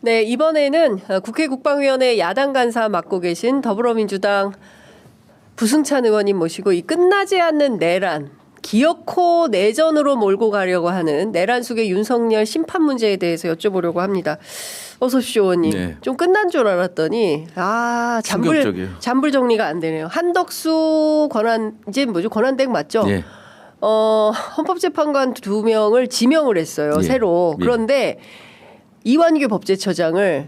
네, 이번에는 국회 국방위원회 야당 간사 맡고 계신 더불어민주당 부승찬 의원님 모시고 이 끝나지 않는 내란, 기어코 내전으로 몰고 가려고 하는 내란 속의 윤석열 심판 문제에 대해서 여쭤보려고 합니다. 어서 오십시오, 의원님. 네. 좀 끝난 줄 알았더니 잔불 정리가 안 되네요. 한덕수 권한대행 맞죠? 네. 헌법재판관 2명을 지명을 했어요. 예. 새로. 그런데 이완규 법제처장을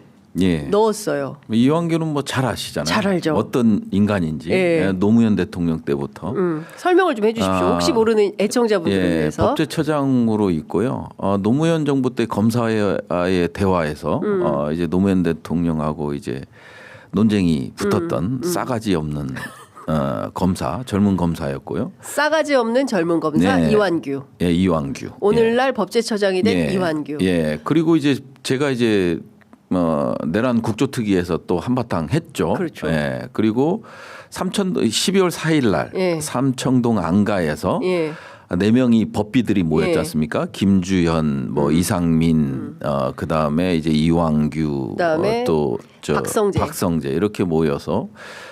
넣었어요. 이완규는 뭐 잘 아시잖아요. 잘 알죠. 어떤 인간인지. 노무현 대통령 때부터. 설명을 좀 해주십시오. 혹시 모르는 애청자분들을 위해서. 법제처장으로 있고요. 노무현 정부 때 검사와의 대화에서 이제 노무현 대통령하고 이제 논쟁이 붙었던 싸가지 없는 검사, 젊은 검사였고요. 싸가지 없는 젊은 검사 이완규. 예, 이완규. 오늘날 법제처장이 된 이완규. 예. 그리고 이제 제가 이제 내란 국조특위에서 또 한바탕 했죠. 그렇죠. 예. 그리고 12월 4일 날 삼청동 안가에서 4명이 법비들이 모였지 않습니까? 김주현, 이상민, 그 다음에 이제 이완규, 또 박성재 이렇게 모여서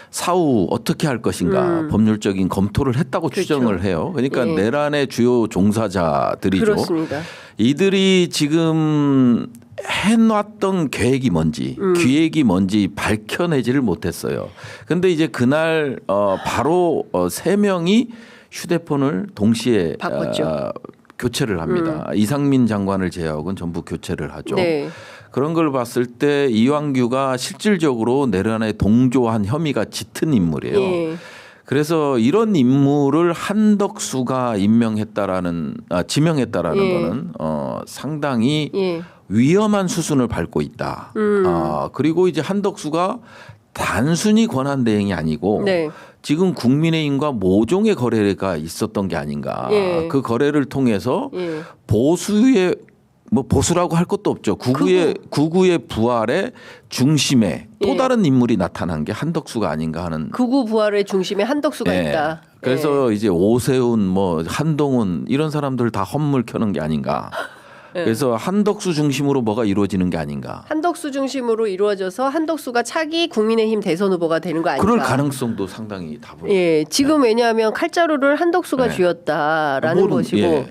사후 어떻게 할 것인가 법률적인 검토를 했다고 추정을 해요. 그러니까 내란의 주요 종사자들이죠. 그렇습니다. 이들이 지금 해놨던 계획이 뭔지 기획이 뭔지 밝혀내지를 못했어요. 그런데 이제 그날 바로 3명이 휴대폰을 동시에 교체를 합니다. 이상민 장관을 제외하고는 전부 교체를 하죠. 네. 그런 걸 봤을 때 이완규가 실질적으로 내란에 동조한 혐의가 짙은 인물이에요. 그래서 이런 인물을 한덕수가 지명했다라는 거는 상당히 위험한 수순을 밟고 있다. 그리고 이제 한덕수가 단순히 권한대행이 아니고 지금 국민의힘과 모종의 거래가 있었던 게 아닌가. 그그 거래를 통해서 보수라고 할 것도 없죠. 구구의 부활의 중심에 또 다른 인물이 나타난 게 한덕수가 아닌가 하는. 구구 부활의 중심에 한덕수가 있다. 그래서 이제 오세훈, 한동훈 이런 사람들 다 헛물 켜는 게 아닌가. 그래서 한덕수 중심으로 뭐가 이루어지는 게 아닌가. 한덕수 중심으로 이루어져서 한덕수가 차기 국민의힘 대선 후보가 되는 거 아닌가. 그럴 가능성도 상당히 다분히. 지금 왜냐하면 칼자루를 한덕수가 쥐었다라는 것이고.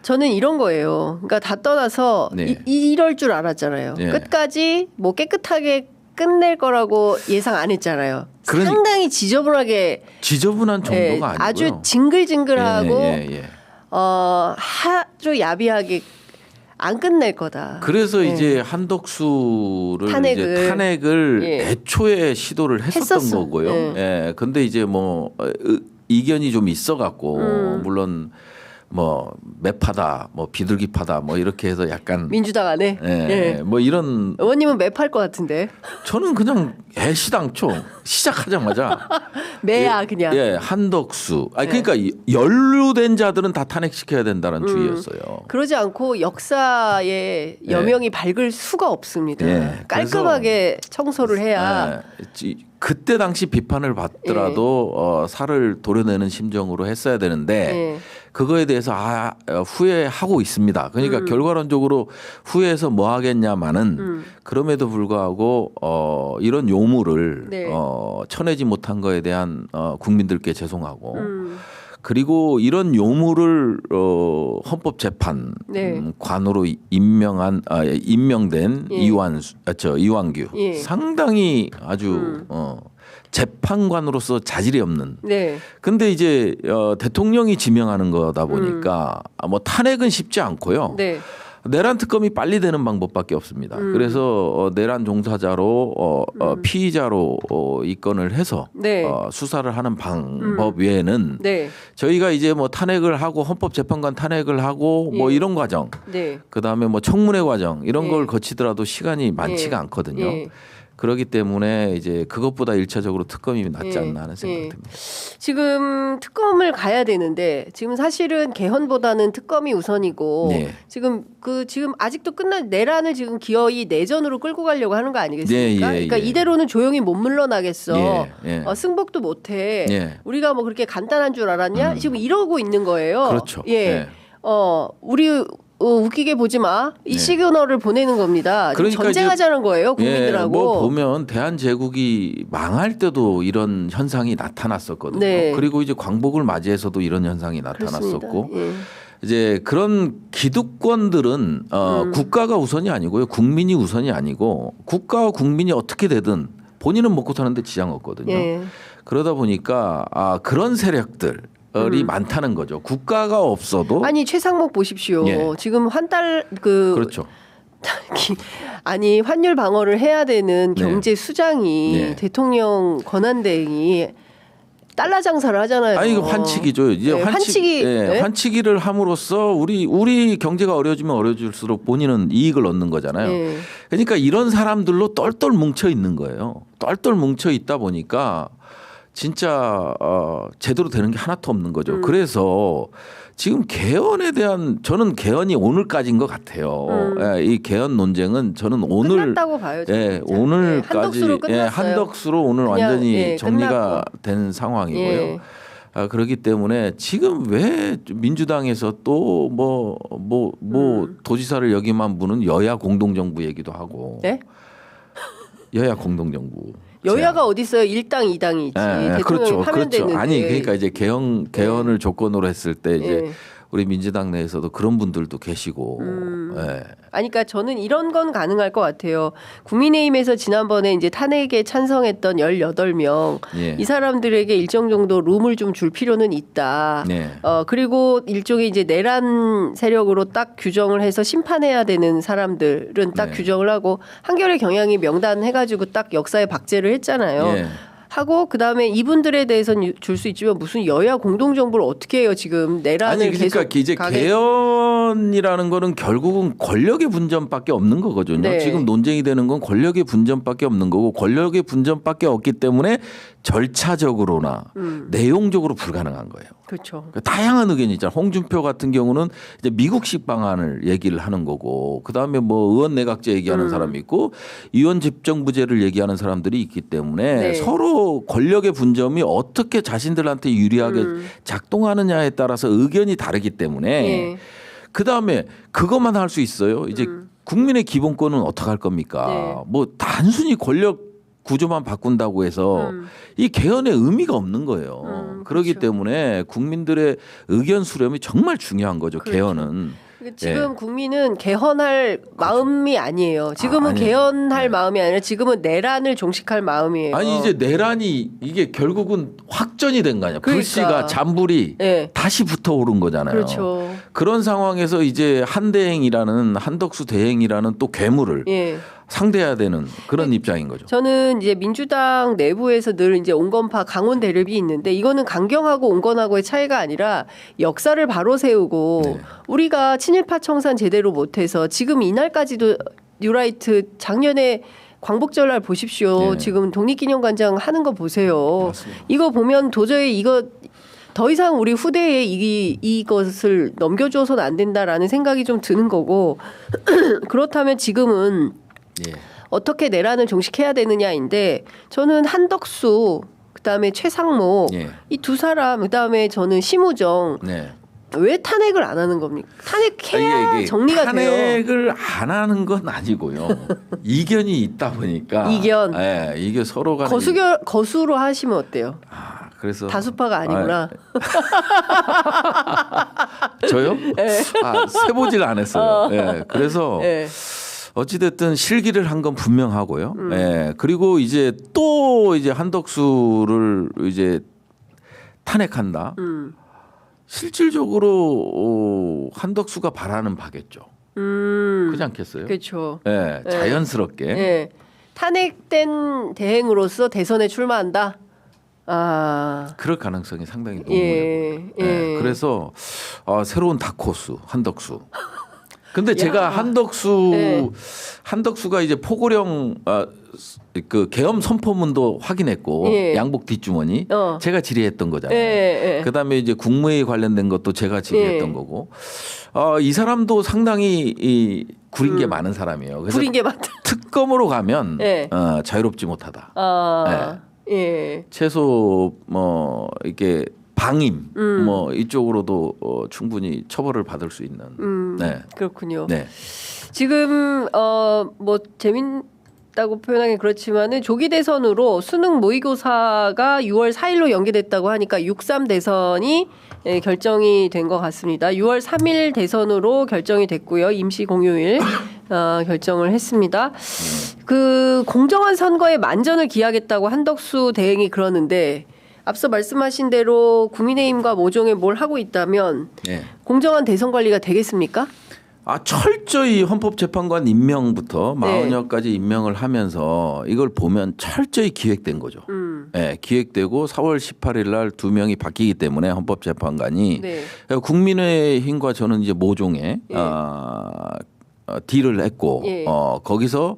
저는 이런 거예요. 그러니까 다 떠나서 이럴 줄 알았잖아요. 끝까지 깨끗하게 끝낼 거라고 예상 안 했잖아요. 상당히 지저분한 정도가 아니고요. 아주 징글징글하고 아주 야비하게 안 끝낼 거다. 그래서 이제 한덕수를 탄핵을 애초에 시도를 했었던 거고요. 근데 이제 이견이 좀 있어갖고 물론 매파다, 비둘기파다, 이렇게 해서 약간 민주당 안에 이런. 의원님은 매파할 것 같은데. 저는 그냥 애시당초 시작하자마자 매야 그냥. 한덕수. 그러니까 연루된 자들은 다 탄핵시켜야 된다는 주의였어요. 그러지 않고 역사의 여명이 밝을 수가 없습니다. 깔끔하게 청소를 해야. 그때 당시 비판을 받더라도 살을 도려내는 심정으로 했어야 되는데 그거에 대해서 후회하고 있습니다. 그러니까 결과론적으로 후회해서 뭐 하겠냐마는 그럼에도 불구하고 이런 요물을 쳐내지 못한 거에 대한 국민들께 죄송하고 그리고 이런 요물을 헌법재판관으로 임명된 이완규 상당히 아주 재판관으로서 자질이 없는. 근데 이제 대통령이 지명하는 거다 보니까 탄핵은 쉽지 않고요. 내란 특검이 빨리 되는 방법밖에 없습니다. 그래서 내란 종사자로 피의자로 입건을 해서 수사를 하는 방법 외에는 저희가 이제 탄핵을 하고 헌법재판관 탄핵을 하고 이런 과정, 그다음에 청문회 과정 이런 걸 거치더라도 시간이 많지가 않거든요. 그렇기 때문에 이제 그것보다 1차적으로 특검이 낫지 않나 하는 생각이 듭니다. 지금 특검을 가야 되는데 지금 사실은 개헌보다는 특검이 우선이고 지금 아직도 끝난 내란을 지금 기어이 내전으로 끌고 가려고 하는 거 아니겠습니까? 그러니까 이대로는 조용히 못 물러나겠어. 승복도 못해. 우리가 그렇게 간단한 줄 알았냐? 지금 이러고 있는 거예요. 그렇죠. 우리 웃기게 보지 마. 이 시그널을 보내는 겁니다. 그러니까 전쟁하자는 거예요, 국민들하고. 뭐 보면 대한제국이 망할 때도 이런 현상이 나타났었거든요. 네. 그리고 이제 광복을 맞이해서도 이런 현상이 나타났었고 예. 이제 그런 기득권들은 국가가 우선이 아니고요, 국민이 우선이 아니고 국가와 국민이 어떻게 되든 본인은 먹고 사는데 지장 없거든요. 예. 그러다 보니까 그런 세력들 이 많다는 거죠. 국가가 없어도 아니 최상목 보십시오. 예. 지금 그렇죠. 아니 환율 방어를 해야 되는 네. 경제 수장이 네. 대통령 권한대행이 달러 장사를 하잖아요. 아니 이거 환치기죠. 이제 네, 네? 환치기를 함으로써 우리 경제가 어려지면 어려질수록 본인은 이익을 얻는 거잖아요. 네. 그러니까 이런 사람들로 똘똘 뭉쳐 있는 거예요. 똘똘 뭉쳐 있다 보니까 진짜 제대로 되는 게 하나도 없는 거죠. 그래서 지금 개헌에 대한 저는 개헌이 오늘까지인 것 같아요. 이 개헌 논쟁은 저는 오늘 끝났다고 봐요. 오늘까지 한덕수로 끝났어요. 한덕수로 오늘 그냥, 완전히 정리가 끝났고. 된 상황이고요. 예. 그렇기 때문에 지금 왜 민주당에서 또 도지사를 역임한 분은 여야 공동정부 얘기도 하고 네? 여야 공동정부. 여야가 어디 있어요? 1당 2당이 있지. 대통령이 그렇죠. 하면 되는데. 아니 그러니까 이제 개헌을 조건으로 했을 때 이제 예. 우리 민주당 내에서도 그런 분들도 계시고. 예. 아니, 그러니까 저는 이런 건 가능할 것 같아요. 국민의힘에서 지난번에 이제 탄핵에 찬성했던 18명 예. 이 사람들에게 일정 정도 룸을 좀 줄 필요는 있다. 네. 그리고 일종의 이제 내란 세력으로 딱 규정을 해서 심판해야 되는 사람들은 딱 네. 규정을 하고 한겨레 경향이 명단 해가지고 딱 역사에 박제를 했잖아요. 예. 하고 그다음에 이분들에 대해서는 줄 수 있지만 무슨 여야 공동정부를 어떻게 해요 지금 내란을 아니 그러니까 계속 이제 개헌이라는 거는 결국은 권력의 분전밖에 없는 거거든요. 네. 지금 논쟁이 되는 건 권력의 분전밖에 없는 거고 권력의 분전밖에 없기 때문에 절차적으로나 내용적으로 불가능한 거예요. 그렇죠. 그러니까 다양한 의견이 있잖아요. 홍준표 같은 경우는 이제 미국식 방안을 얘기를 하는 거고, 그 다음에 뭐 의원 내각제 얘기하는 사람이 있고, 의원 집정부제를 얘기하는 사람들이 있기 때문에 네. 서로 권력의 분점이 어떻게 자신들한테 유리하게 작동하느냐에 따라서 의견이 다르기 때문에 네. 그 다음에 그것만 할 수 있어요. 이제 국민의 기본권은 어떻게 할 겁니까? 네. 뭐 단순히 권력 구조만 바꾼다고 해서 이 개헌의 의미가 없는 거예요. 그렇기 그렇죠. 때문에 국민들의 의견 수렴이 정말 중요한 거죠. 그렇죠. 개헌은. 지금 예. 국민은 개헌할 마음이 아니에요. 지금은 아니에요. 개헌할 마음이 아니라 지금은 내란을 종식할 마음이에요. 아니 이제 내란이 이게 결국은 확전이 된 거 아니야. 그러니까. 불씨가 잔불이 네. 다시 붙어오른 거잖아요. 그렇죠. 그런 상황에서 이제 한대행이라는 한덕수 대행이라는 또 괴물을 예. 상대해야 되는 그런 입장인 거죠. 저는 이제 민주당 내부에서 늘 이제 온건파 강원 대립이 있는데 이거는 강경하고 온건하고의 차이가 아니라 역사를 바로 세우고 네. 우리가 친일파 청산 제대로 못해서 지금 이날까지도 뉴라이트 작년에 광복절날 보십시오. 네. 지금 독립기념관장 하는 거 보세요. 맞습니다. 이거 보면 도저히 이거 더 이상 우리 후대에 이것을 넘겨줘서는 안 된다라는 생각이 좀 드는 거고 그렇다면 지금은 예. 어떻게 내란을 종식해야 되느냐인데 저는 한덕수 그다음에 최상목 예. 이 두 사람 그다음에 저는 심우정 네. 왜 탄핵을 안 하는 겁니까? 탄핵해야 이게 정리가 돼요. 탄핵을 안 하는 건 아니고요. 이견이 있다 보니까 이견. 예, 이게 서로가 거수로 하시면 어때요? 그래서 다수파가 아니구나. 저요? 네. 세보질 안 했어요. 예, 그래서 네. 어찌됐든 실기를 한 건 분명하고요. 예, 그리고 이제 또 이제 한덕수를 이제 탄핵한다. 실질적으로 한덕수가 바라는 바겠죠. 그렇지 않겠어요? 그렇죠. 예, 자연스럽게. 예. 탄핵된 대행으로서 대선에 출마한다. 그럴 가능성이 상당히 높고요. 예. 예. 그래서 새로운 다크호스 한덕수. 근데 제가 한덕수가 이제 포고령 그 계엄 선포문도 확인했고 예. 양복 뒷주머니 제가 질의했던 거잖아요. 예. 그다음에 이제 국무회의 관련된 것도 제가 질의했던 예. 거고 이 사람도 상당히 구린 게 많은 사람이에요. 그래서 구린 게 많다. 특검으로 가면 예. 자유롭지 못하다. 예. 최소 뭐 이렇게 방임 뭐 이쪽으로도 충분히 처벌을 받을 수 있는. 네. 그렇군요. 네. 지금 뭐 재밌다고 표현하기 그렇지만은 조기 대선으로 수능 모의고사가 6월 4일로 연기됐다고 하니까 6.3 대선이 결정이 된 것 같습니다. 6월 3일 대선으로 결정이 됐고요. 임시 공휴일 결정을 했습니다. 그 공정한 선거에 만전을 기하겠다고 한덕수 대행이 그러는데 앞서 말씀하신 대로 국민의힘과 모종에 뭘 하고 있다면 네. 공정한 대선 관리가 되겠습니까? 철저히 헌법재판관 임명부터 네. 40여까지 임명을 하면서 이걸 보면 철저히 기획된 거죠. 네, 기획되고 4월 18일 날 2명이 바뀌기 때문에 헌법재판관이 네. 국민의힘과 저는 이제 모종에 딜을 했고 예. 거기서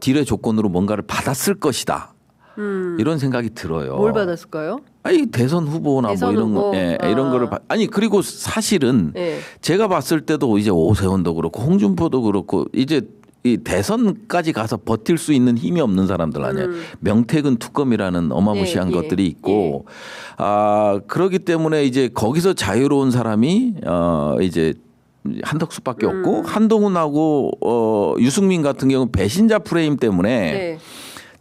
딜의 조건으로 뭔가를 받았을 것이다. 이런 생각이 들어요. 뭘 받았을까요? 아니 대선 후보나 대선 뭐 이런 후보. 거, 이런 거를 아니 그리고 사실은 예. 제가 봤을 때도 이제 오세훈도 그렇고 홍준표도 그렇고 이제 이 대선까지 가서 버틸 수 있는 힘이 없는 사람들 아니에요. 명태균 특검이라는 어마무시한 예, 것들이 있고 그렇기 때문에 이제 거기서 자유로운 사람이 이제 한덕수밖에 없고 한동훈하고 유승민 같은 경우 배신자 프레임 때문에. 네.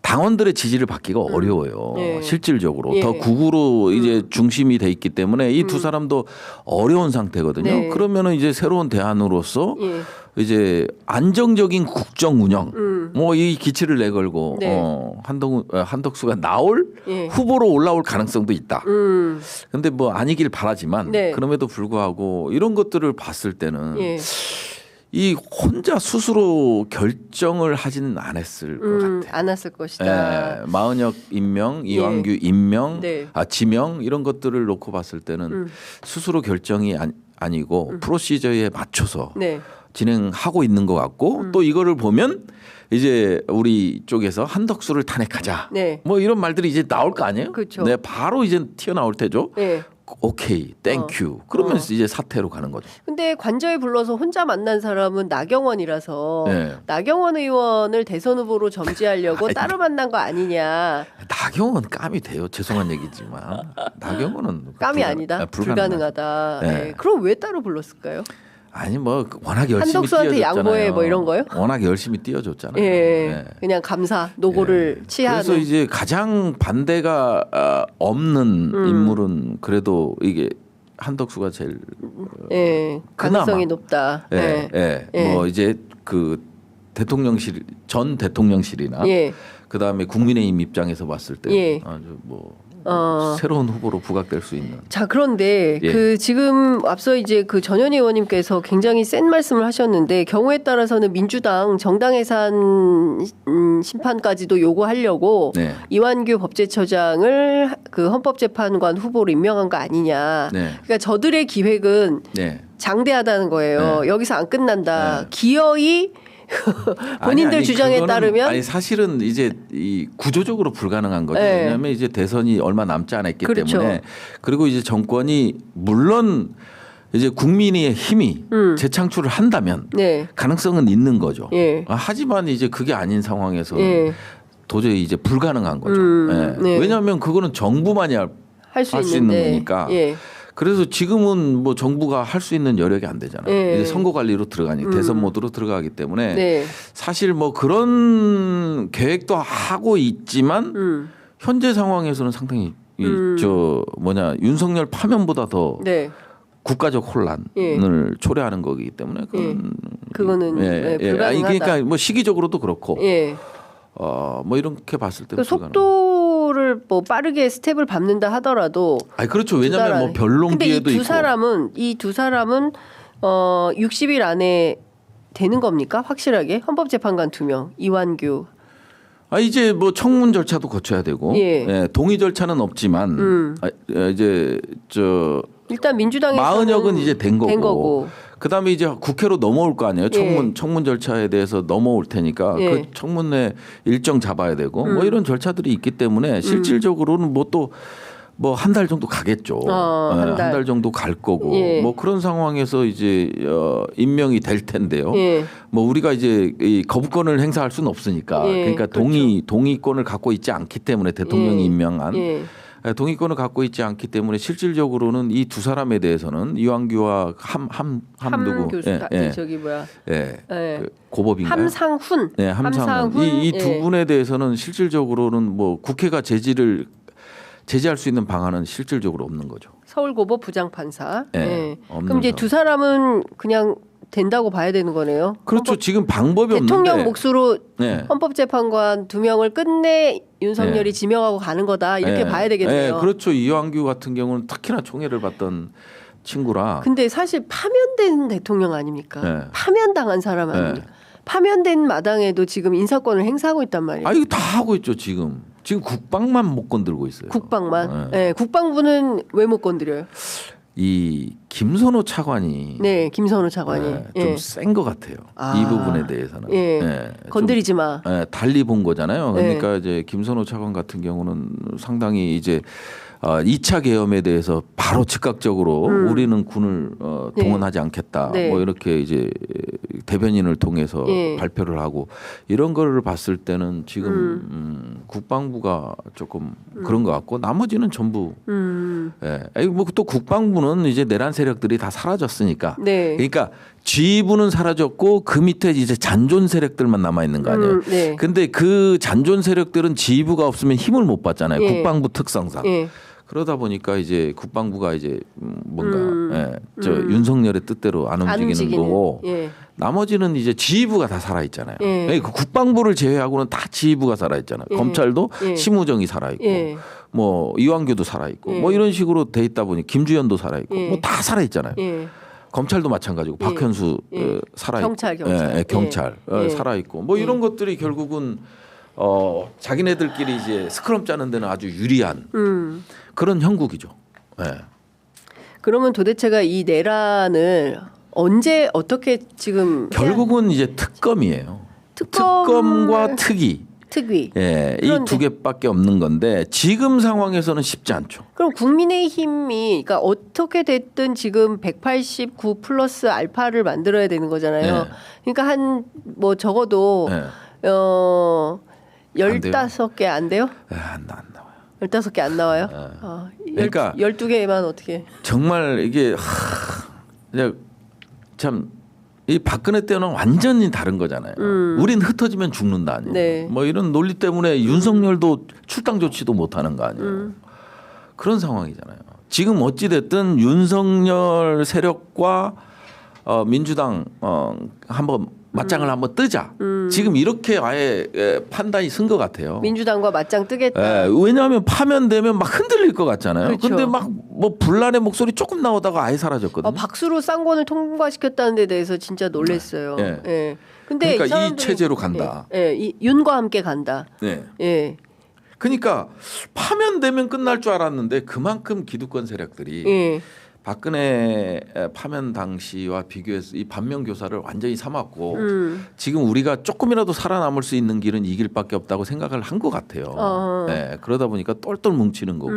당원들의 지지를 받기가 어려워요. 예. 실질적으로 예. 더 극우로 이제 중심이 돼 있기 때문에 이 두 사람도 어려운 상태거든요. 네. 그러면은 이제 새로운 대안으로서 예. 이제 안정적인 국정 운영 뭐 이 기치를 내걸고 네. 한덕수가 나올 예. 후보로 올라올 가능성도 있다. 근데 뭐 아니길 바라지만 네. 그럼에도 불구하고 이런 것들을 봤을 때는 예. 이 혼자 스스로 결정을 하지는 않았을 것 같아요. 안 왔을 것이다. 마은혁 임명, 이완규 임명, 네. 지명 이런 것들을 놓고 봤을 때는 스스로 결정이 아니고 프로시저에 맞춰서 네. 진행하고 있는 것 같고 또 이거를 보면 이제 우리 쪽에서 한덕수를 탄핵하자. 네. 뭐 이런 말들이 이제 나올 거 아니에요? 그렇죠. 네, 바로 이제 튀어나올 테죠. 네. 오케이, 땡큐. 그러면 이제 사퇴로 가는 거죠. 근데 관저에 불러서 혼자 만난 사람은 나경원이라서 네. 나경원 의원을 대선 후보로 점지하려고 따로 만난 거 아니냐. 나경원 깜이 돼요. 죄송한 얘기지만 나경원은 깜이 아니다. 불가능하다. 네. 네. 그럼 왜 따로 불렀을까요? 아니 뭐 워낙 열심히 한덕수한테 뛰어줬잖아요. 양보해 뭐 이런 거요? 워낙 열심히 뛰어줬잖아요. 예. 네. 그냥 감사 노고를 취하는. 그래서 이제 가장 반대가 없는 인물은 그래도 이게 한덕수가 제일 예. 가능성이 그나마. 높다. 예. 예. 예. 뭐 이제 그 전 대통령실이나 예. 그다음에 국민의힘 입장에서 봤을 때 예. 아주 뭐 새로운 후보로 부각될 수 있는. 자, 그런데 예. 그 지금 앞서 이제 그 전현희 의원님께서 굉장히 센 말씀을 하셨는데 경우에 따라서는 민주당 정당 해산 심판까지도 요구하려고 네. 이완규 법제처장을 그 헌법재판관 후보로 임명한 거 아니냐. 네. 그러니까 저들의 기획은 네. 장대하다는 거예요. 네. 여기서 안 끝난다. 네. 기어이 본인들 아니, 주장에 그거는, 따르면 아니 사실은 이제 이 구조적으로 불가능한 거죠. 네. 왜냐하면 이제 대선이 얼마 남지 않았기 그렇죠. 때문에 그리고 이제 정권이 물론 이제 국민의 힘이 재창출을 한다면 네. 가능성은 있는 거죠. 예. 하지만 이제 그게 아닌 상황에서 예. 도저히 이제 불가능한 거죠. 예. 네. 왜냐하면 그거는 정부만이 할 수 할 수 있는 있는데. 거니까. 예. 그래서 지금은 뭐 정부가 할 수 있는 여력이 안 되잖아요. 네. 이제 선거 관리로 들어가니 대선 모드로 들어가기 때문에 네. 사실 뭐 그런 계획도 하고 있지만 현재 상황에서는 상당히 윤석열 파면보다 더 네. 국가적 혼란을 예. 초래하는 거기 때문에 그거는 네, 불가능하다. 아니 그러니까 뭐 시기적으로도 그렇고 예. 뭐 이렇게 봤을 때 그 속도를 뭐 빠르게 스텝을 밟는다 하더라도 아니 그렇죠. 왜냐하면 뭐 변론기에도 있고. 근데 이 두 사람은 60일 안에 되는 겁니까? 확실하게 헌법재판관 2명 이완규. 이제 뭐 청문 절차도 거쳐야 되고 예. 동의 절차는 없지만 이제 일단 민주당에서는 마은혁은 이제 된 거고. 그다음에 그다음에 이제 국회로 넘어올 거 아니에요. 예. 청문 절차에 대해서 넘어올 테니까 예. 그 청문회 일정 잡아야 되고 뭐 이런 절차들이 있기 때문에 실질적으로는 뭐 또 뭐 한 달 정도 가겠죠. 한 달 정도 갈 거고 예. 뭐 그런 상황에서 이제 임명이 될 텐데요. 예. 뭐 우리가 이제 이 거부권을 행사할 수는 없으니까 예. 그러니까 그렇죠. 동의권을 갖고 있지 않기 때문에 대통령이 예. 임명한 예. 동의권을 갖고 있지 않기 때문에 실질적으로는 이 두 사람에 대해서는 이완규와 함 교수 저기 뭐야? 그 고법인가요? 함상훈. 네, 함상훈. 이 두 분에 대해서는 실질적으로는 뭐 국회가 제지할 수 있는 방안은 실질적으로 없는 거죠. 서울고법 부장판사. 네, 그럼 이제 두 사람은 그냥 된다고 봐야 되는 거네요. 그렇죠. 지금 방법이 대통령 없는데. 몫으로 헌법재판관 2명을 끝내 윤석열이 지명하고 가는 거다 이렇게 봐야 되겠네요. 그렇죠. 이완규 같은 경우는 특히나 총애를 받던 친구라. 근데 사실 파면된 대통령 아닙니까? 파면당한 사람 아닙니까? 파면된 마당에도 지금 인사권을 행사하고 있단 말이에요. 이거 다 하고 있죠 지금. 지금 국방만 못 건들고 있어요. 국방만. 국방부는 왜 못 건드려요? 이 김선호 차관이 김선호 차관이 좀 센 것 같아요. 이 부분에 대해서는 건드리지 마. 달리 본 거잖아요. 그러니까 이제 김선호 차관 같은 경우는 상당히 이제 2차 계엄에 대해서 바로 즉각적으로 우리는 군을 동원하지 않겠다. 뭐 이렇게 이제 대변인을 통해서 발표를 하고 이런 거를 봤을 때는 지금 국방부가 조금 그런 것 같고 나머지는 전부 뭐 또 국방부는 이제 내란 세력들이 다 사라졌으니까 그러니까 지휘부는 사라졌고 그 밑에 이제 잔존 세력들만 남아 있는 거 아니에요. 근데 그 잔존 세력들은 지휘부가 없으면 힘을 못 받잖아요. 국방부 특성상. 그러다 보니까 이제 국방부가 이제 뭔가 저 윤석열의 뜻대로 안 움직이는 거고 나머지는 이제 지휘부가 다 살아 있잖아요. 그 국방부를 제외하고는 다 지휘부가 살아 있잖아요. 검찰도 심우정이 살아 있고 뭐 이완규도 살아 있고 뭐 이런 식으로 돼 있다 보니 김주현도 살아 있고 뭐 다 살아 있잖아요. 검찰도 마찬가지고 박현수 살아 있고 경찰 살아 있고 뭐 이런 것들이 결국은 자기네들끼리 이제 스크럼 짜는 데는 아주 유리한 그런 형국이죠. 그러면 도대체가 이 내란을 언제 어떻게 지금 결국은 이제 특검이에요. 특검과 특위. 이 두 개밖에 없는 건데 지금 상황에서는 쉽지 않죠. 그럼 국민의힘이 그러니까 어떻게 됐든 지금 189 플러스 알파를 만들어야 되는 거잖아요. 그러니까 한 뭐 적어도 15개 안 돼요? 안 나와요. 15개 안 나와요? 그러니까 12개만 어떻게? 정말 이게 그냥 참 이 박근혜 때는 완전히 다른 거잖아요. 우린 흩어지면 죽는다 아니에요. 뭐 이런 논리 때문에 윤석열도 출당 조치도 못 하는 거 아니에요. 그런 상황이잖아요. 지금 어찌 됐든 윤석열 세력과 민주당 한번 맞짱을 한번 뜨자. 지금 이렇게 아예 판단이 쓴 것 같아요. 민주당과 맞짱 뜨겠다. 왜냐하면 파면되면 막 흔들릴 것 같잖아요. 그렇죠. 근데 막 뭐 분란의 목소리 조금 나오다가 아예 사라졌거든요. 박수로 쌍권을 통과시켰다는 데 대해서 진짜 놀랐어요. 근데 그러니까 이 체제로 간다. 이 윤과 함께 간다. 그러니까 파면되면 끝날 줄 알았는데 그만큼 기득권 세력들이 박근혜 파면 당시와 비교해서 이 반면 교사를 완전히 삼았고 지금 우리가 조금이라도 살아남을 수 있는 길은 이 길밖에 없다고 생각을 한 것 같아요. 그러다 보니까 똘똘 뭉치는 거고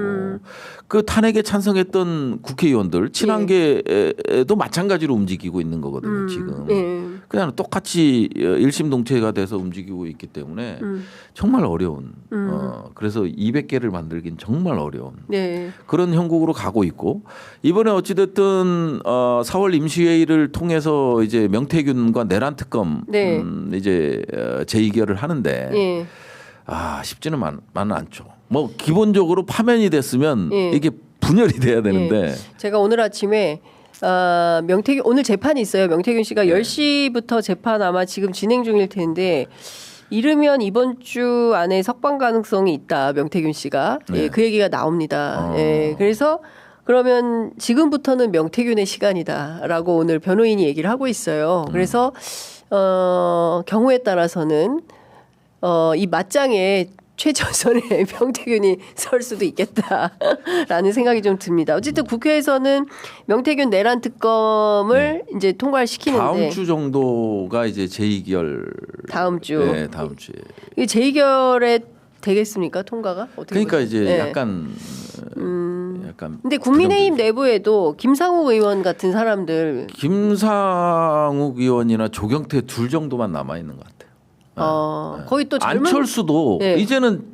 그 탄핵에 찬성했던 국회의원들 친한계도 마찬가지로 움직이고 있는 거거든요. 지금 그냥 똑같이 일심동체가 돼서 움직이고 있기 때문에 정말 어려운 그래서 200개를 만들긴 정말 어려운 그런 형국으로 가고 있고 이번에 어찌됐든 4월 임시회의를 통해서 이제 명태균과 내란 특검 이제 재의결을 하는데 쉽지는 않죠. 뭐 기본적으로 파면이 됐으면 이게 분열이 돼야 되는데 제가 오늘 아침에 명태균 오늘 재판이 있어요. 명태균 씨가 10시부터 재판 아마 지금 진행 중일 텐데 이르면 이번 주 안에 석방 가능성이 있다. 명태균 씨가 그 얘기가 나옵니다. 그래서 그러면 지금부터는 명태균의 시간이다라고 오늘 변호인이 얘기를 하고 있어요. 그래서 경우에 따라서는 이 맞짱에 최전선에 명태균이 설 수도 있겠다라는 생각이 좀 듭니다. 어쨌든 국회에서는 명태균 내란 특검을 이제 통과를 시키는데 다음 주 정도가 이제 재의결 다음 주 다음 주에 이 재의결에 되겠습니까 통과가? 어떻게 그러니까 보세요? 이제 약간 근데 국민의힘 내부에도 김상욱 의원 같은 사람들 김상욱 의원이나 조경태 둘 정도만 남아 있는 것 같아요. 거의 또 젊은 안철수도 이제는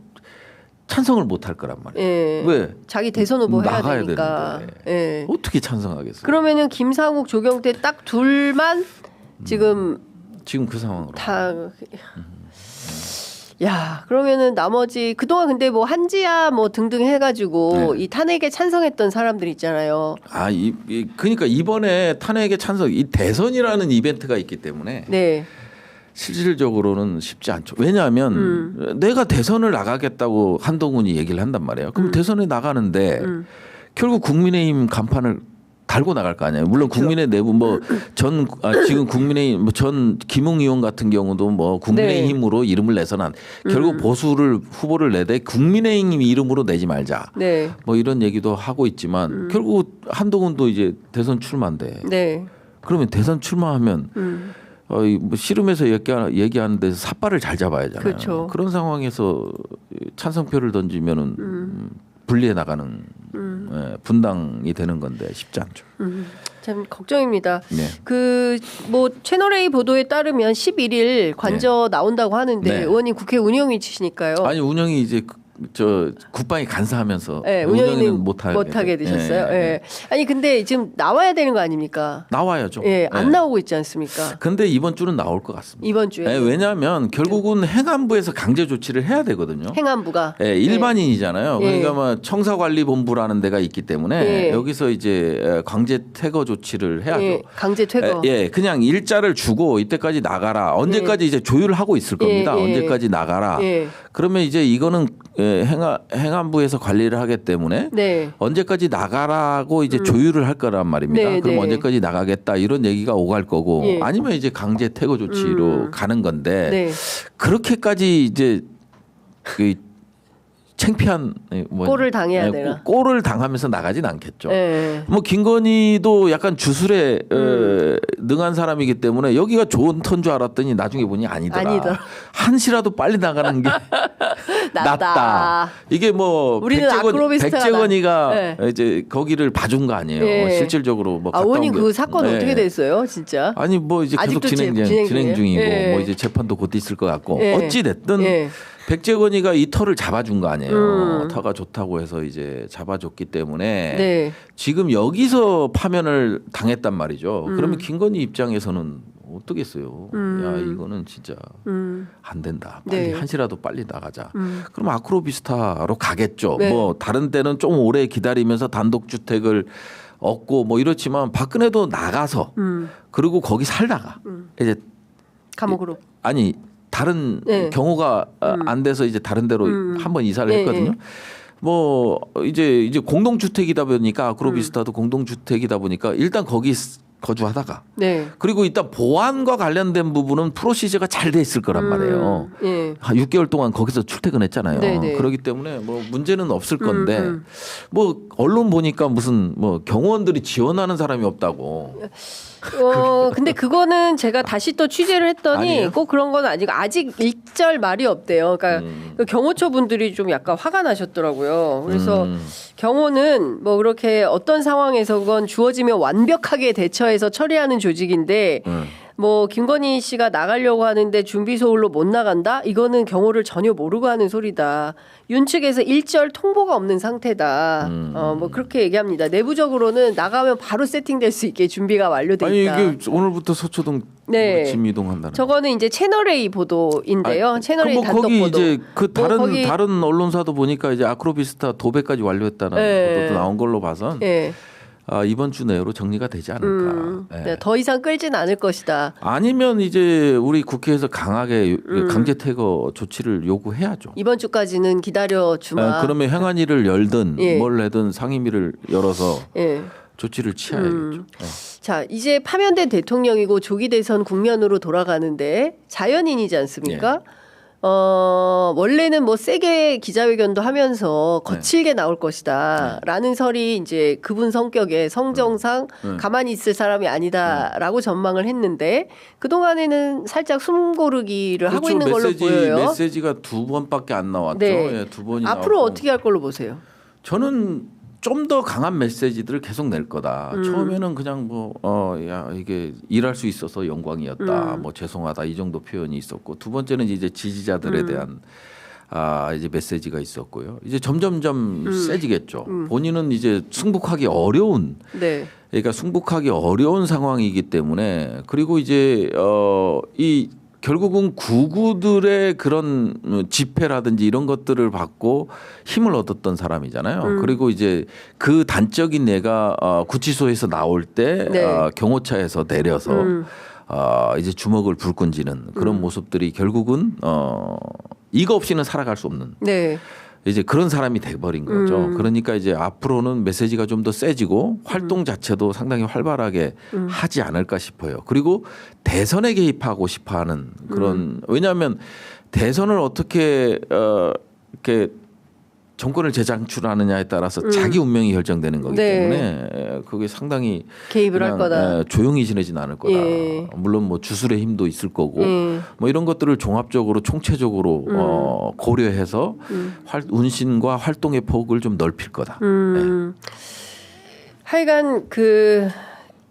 찬성을 못 할 거란 말이에요. 예. 왜? 자기 대선 후보 해야 나가야 되니까. 되는데 예. 어떻게 찬성하겠어요? 그러면은 김상욱, 조경태 딱 둘만 지금 그 상황으로 다. 야, 그러면은 나머지 그동안 근데 뭐 한지아 뭐 등등 해가지고 이 탄핵에 찬성했던 사람들 있잖아요. 그러니까 이번에 탄핵에 찬성, 이 대선이라는 이벤트가 있기 때문에 네. 실질적으로는 쉽지 않죠. 왜냐하면 내가 대선을 나가겠다고 한동훈이 얘기를 한단 말이에요. 그럼 대선에 나가는데 결국 국민의힘 간판을 달고 나갈 거 아니에요. 물론 그렇죠. 국민의 내부 지금 국민의힘 전 김웅 의원 같은 경우도 뭐 국민의힘으로 이름을 내서는 결국 보수를 후보를 내되 국민의힘 이름으로 내지 말자. 네. 뭐 이런 얘기도 하고 있지만 결국 한동훈도 이제 대선 출마인데. 네. 그러면 대선 출마하면 뭐 씨름에서 얘기하는 데서 삿발을 잘 잡아야 하잖아요. 그렇죠. 그런 상황에서 찬성표를 던지면은 분리해 나가는 분당이 되는 건데 쉽지 않죠. 참 걱정입니다. 네. 그 뭐 채널 A 보도에 따르면 11일 관저 나온다고 하는데 네. 의원님 국회 운영위치시니까요. 아니 운영이 이제 국방이 간사하면서 네, 운영위는 못하게 되셨어요. 예. 아니 근데 지금 나와야 되는 거 아닙니까? 나와야죠. 예, 안 나오고 있지 않습니까? 근데 이번 주는 나올 것 같습니다. 이번 주에. 왜냐하면 결국은 행안부에서 강제 조치를 해야 되거든요. 행안부가. 일반인이잖아요. 예. 그러니까 뭐 청사관리본부라는 데가 있기 때문에 예. 여기서 이제 강제 퇴거 조치를 해야죠. 예, 강제 퇴거. 그냥 일자를 주고 이때까지 나가라. 언제까지 이제 조율을 하고 있을 겁니다. 언제까지 나가라. 그러면 이제 이거는 행안부에서 관리를 하기 때문에 언제까지 나가라고 이제 조율을 할 거란 말입니다. 그럼 언제까지 나가겠다 이런 얘기가 오갈 거고 아니면 이제 강제 퇴거 조치로 가는 건데 그렇게까지 이제 그 창피한 꼴을 당해야 되나? 꼴을 당하면서 나가진 않겠죠. 뭐 김건희도 약간 주술에 능한 사람이기 때문에 여기가 좋은 턴 줄 알았더니 나중에 보니 아니더라. 한시라도 빨리 나가는 게 낫다. 이게 뭐 백재건이가 이제 거기를 봐준 거 아니에요. 실질적으로 뭐 의원님 그 사건 어떻게 됐어요, 진짜? 아니 뭐 이제 계속 진행 중이고 뭐 이제 재판도 곧 있을 것 같고 어찌 됐든. 백재건이가 이 터를 잡아준 거 아니에요. 터가 좋다고 해서 이제 잡아줬기 때문에 지금 여기서 파면을 당했단 말이죠. 그러면 김건희 입장에서는 어떻겠어요. 야 이거는 진짜 안 된다. 빨리 한시라도 빨리 나가자. 그럼 아크로비스타로 가겠죠. 뭐 다른 때는 좀 오래 기다리면서 단독주택을 얻고 뭐 이렇지만 박근혜도 나가서 그리고 거기 살다가 이제 감옥으로 아니. 다른 경우가 안 돼서 이제 다른 데로 한번 이사를 했거든요. 뭐 이제 공동주택이다 보니까 아크로비스타도 공동주택이다 보니까 일단 거기 거주하다가 그리고 일단 보안과 관련된 부분은 프로시저가 잘 돼 있을 거란 말이에요. 한 6개월 동안 거기서 출퇴근했잖아요. 그렇기 때문에 뭐 문제는 없을 건데 뭐 언론 보니까 무슨 뭐 경호원들이 지원하는 사람이 없다고. 근데 그거는 제가 다시 또 취재를 했더니 아니에요? 꼭 그런 건 아니고 아직 일절 말이 없대요. 그러니까 그 경호처 분들이 좀 약간 화가 나셨더라고요. 그래서 경호는 뭐 그렇게 어떤 상황에서건 주어지면 완벽하게 대처해서 처리하는 조직인데 뭐 김건희 씨가 나가려고 하는데 준비 소홀로 못 나간다? 이거는 경호를 전혀 모르고 하는 소리다. 윤 측에서 일절 통보가 없는 상태다. 뭐 그렇게 얘기합니다. 내부적으로는 나가면 바로 세팅될 수 있게 준비가 완료돼 있다. 아니 이게 오늘부터 서초동 짐 이동한다는. 저거는 이제 채널 A 보도인데요. 채널 A 뭐 단독 거기 보도. 이제 그 다른 언론사도 보니까 이제 아크로비스타 도배까지 완료했다는 보도도 나온 걸로 봐선. 이번 주 내로 정리가 되지 않을까. 더 이상 끌진 않을 것이다. 아니면 이제 우리 국회에서 강하게 강제 퇴거 조치를 요구해야죠. 이번 주까지는 기다려 주마. 그러면 행안위를 열든 뭘 하든 상임위를 열어서 조치를 취해야겠죠. 자, 이제 파면된 대통령이고 조기 대선 국면으로 돌아가는데 자연인이지 않습니까? 원래는 뭐 세게 기자회견도 하면서 거칠게 나올 것이다라는 설이 이제 그분 성격에 성정상 가만히 있을 사람이 아니다라고 전망을 했는데 그동안에는 살짝 숨고르기를 하고 있는 걸로 보여요. 메시지가 2번밖에 안 나왔죠. 두 번이 앞으로 나왔고. 어떻게 할 걸로 보세요? 저는 좀 더 강한 메시지들을 계속 낼 거다. 처음에는 그냥 야 이게 일할 수 있어서 영광이었다. 뭐 죄송하다 이 정도 표현이 있었고 두 번째는 이제 지지자들에 대한 이제 메시지가 있었고요. 이제 점점점 세지겠죠. 본인은 이제 승복하기 어려운 네. 그러니까 승복하기 어려운 상황이기 때문에 그리고 이제 이 결국은 구구들의 그런 집회라든지 이런 것들을 받고 힘을 얻었던 사람이잖아요. 그리고 이제 그 단적인 예가 구치소에서 나올 때 네. 경호차에서 내려서 이제 주먹을 불끈 쥐는 그런 모습들이 결국은 이거 없이는 살아갈 수 없는 네. 이제 그런 사람이 돼버린 거죠. 그러니까 이제 앞으로는 메시지가 좀 더 세지고 활동 자체도 상당히 활발하게 하지 않을까 싶어요. 그리고 대선에 개입하고 싶어하는 그런 왜냐하면 대선을 어떻게 이렇게 정권을 재창출하느냐에 따라서 자기 운명이 결정되는 거기 네. 때문에 그게 상당히 개입을 할 거다. 조용히 지내진 않을 거다. 예. 물론 뭐 주술의 힘도 있을 거고 뭐 이런 것들을 종합적으로 총체적으로 고려해서 운신과 활동의 폭을 좀 넓힐 거다. 네. 하여간 그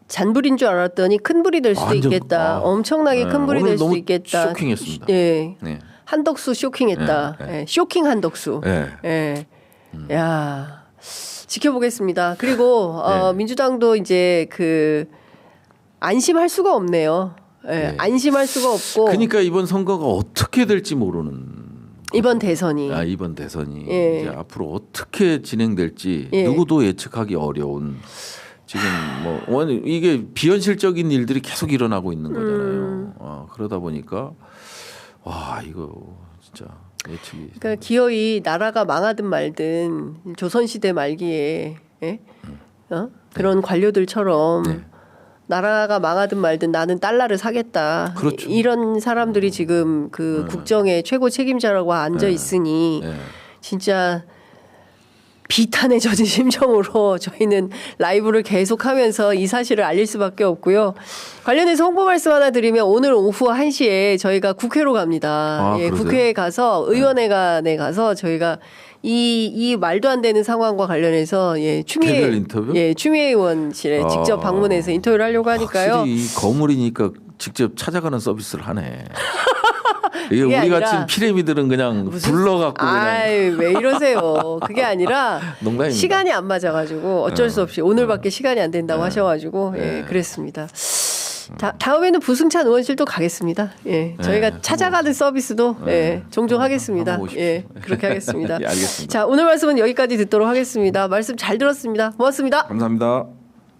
잔불인 줄 알았더니 큰 불이 될 수도 완전, 있겠다. 엄청나게 큰 불이 될 수도 있겠다. 쇼킹했습니다. 네. 네. 한덕수 쇼킹했다. 네, 네. 네. 쇼킹 한덕수. 네. 네. 야 지켜보겠습니다. 그리고 네. 민주당도 이제 그 안심할 수가 없네요. 네. 네. 안심할 수가 없고. 그러니까 이번 선거가 어떻게 될지 모르는. 이번 대선이. 이번 대선이 예. 이제 앞으로 어떻게 진행될지 예. 누구도 예측하기 어려운 지금 뭐 이게 비현실적인 일들이 계속 일어나고 있는 거잖아요. 그러다 보니까 와 이거 진짜 예측이. 그러니까 기어이 나라가 망하든 말든 조선시대 말기에 그런 관료들처럼 네. 나라가 망하든 말든 나는 달러를 사겠다. 그렇죠. 이런 사람들이 지금 그 국정의 최고 책임자라고 앉아 있으니 네. 진짜 비탄에 젖은 심정으로 저희는 라이브를 계속하면서 이 사실을 알릴 수밖에 없고요. 관련해서 홍보 말씀 하나 드리면 오늘 오후 1시에 저희가 국회로 갑니다. 예, 그러세요? 국회에 가서 의원회관에 가서 저희가 이 말도 안 되는 상황과 관련해서 개별 인터뷰? 추미애 의원실에 직접 방문해서 인터뷰를 하려고 하니까요. 확실히 이 거물이니까 직접 찾아가는 서비스를 하네. 이게 우리 아니라 같은 피레미들은 그냥 불러갖고 그냥. 아이, 왜 이러세요. 그게 아니라 농담입니다. 시간이 안 맞아가지고 어쩔 수 없이 오늘밖에 시간이 안 된다고 하셔가지고 그랬습니다. 다음에는 부승찬 의원실도 가겠습니다. 예, 저희가 찾아가는 서비스도 종종 하겠습니다. 예, 그렇게 하겠습니다. 알겠습니다. 자, 오늘 말씀은 여기까지 듣도록 하겠습니다. 말씀 잘 들었습니다. 고맙습니다. 감사합니다.